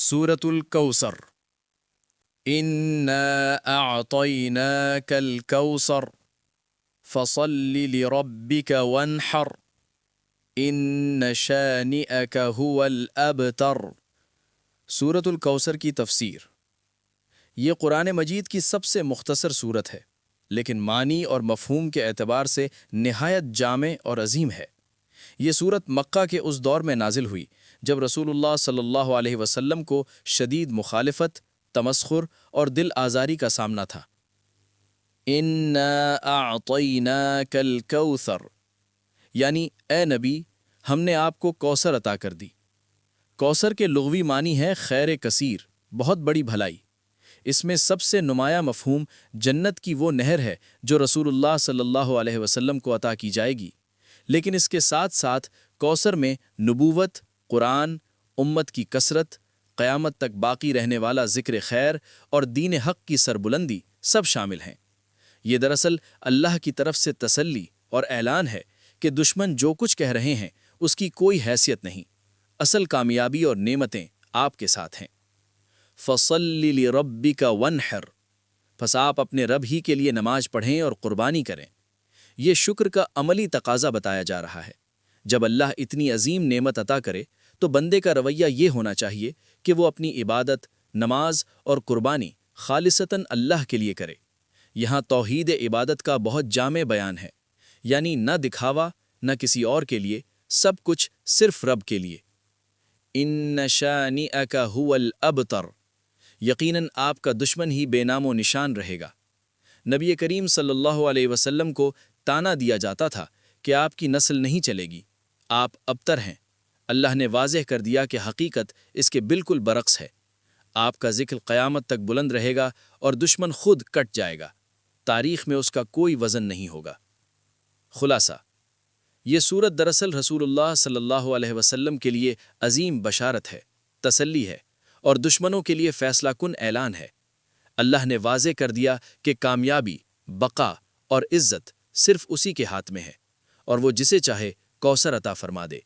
سورة الكوثر إنا أعطيناك الكوثر فصل لربك وانحر إن شانئك هو الأبتر۔ سورة الکوثر کی تفسیر۔ یہ قرآن مجید کی سب سے مختصر سورت ہے، لیکن معنی اور مفہوم کے اعتبار سے نہایت جامع اور عظیم ہے۔ یہ سورت مکہ کے اس دور میں نازل ہوئی جب رسول اللہ صلی اللہ علیہ وسلم کو شدید مخالفت، تمسخر اور دل آزاری کا سامنا تھا۔ اِنَّا أَعْطَيْنَاكَ الْكَوْثَرَ، یعنی اے نبی ہم نے آپ کو کوثر عطا کر دی۔ کوثر کے لغوی معنی ہے خیر کثیر، بہت بڑی بھلائی۔ اس میں سب سے نمایاں مفہوم جنت کی وہ نہر ہے جو رسول اللہ صلی اللہ علیہ وسلم کو عطا کی جائے گی، لیکن اس کے ساتھ ساتھ کوثر میں نبوت، قرآن، امت کی کثرت، قیامت تک باقی رہنے والا ذکر خیر اور دین حق کی سربلندی سب شامل ہیں۔ یہ دراصل اللہ کی طرف سے تسلی اور اعلان ہے کہ دشمن جو کچھ کہہ رہے ہیں اس کی کوئی حیثیت نہیں، اصل کامیابی اور نعمتیں آپ کے ساتھ ہیں۔ فَصَلِّ لِرَبِّكَ وَانْحَرْ، پس آپ اپنے رب ہی کے لیے نماز پڑھیں اور قربانی کریں۔ یہ شکر کا عملی تقاضا بتایا جا رہا ہے۔ جب اللہ اتنی عظیم نعمت عطا کرے تو بندے کا رویہ یہ ہونا چاہیے کہ وہ اپنی عبادت، نماز اور قربانی خالصتاً اللہ کے لیے کرے۔ یہاں توحید عبادت کا بہت جامع بیان ہے، یعنی نہ دکھاوا، نہ کسی اور کے لیے، سب کچھ صرف رب کے لیے۔ ان شانئک ھو الابتر، یقیناً آپ کا دشمن ہی بے نام و نشان رہے گا۔ نبی کریم صلی اللہ علیہ وسلم کو تانا دیا جاتا تھا کہ آپ کی نسل نہیں چلے گی، آپ ابتر ہیں۔ اللہ نے واضح کر دیا کہ حقیقت اس کے بالکل برعکس ہے۔ آپ کا ذکر قیامت تک بلند رہے گا اور دشمن خود کٹ جائے گا، تاریخ میں اس کا کوئی وزن نہیں ہوگا۔ خلاصہ، یہ سورت دراصل رسول اللہ صلی اللہ علیہ وسلم کے لیے عظیم بشارت ہے، تسلی ہے، اور دشمنوں کے لیے فیصلہ کن اعلان ہے۔ اللہ نے واضح کر دیا کہ کامیابی، بقا اور عزت صرف اسی کے ہاتھ میں ہے، اور وہ جسے چاہے کوثر عطا فرما دے۔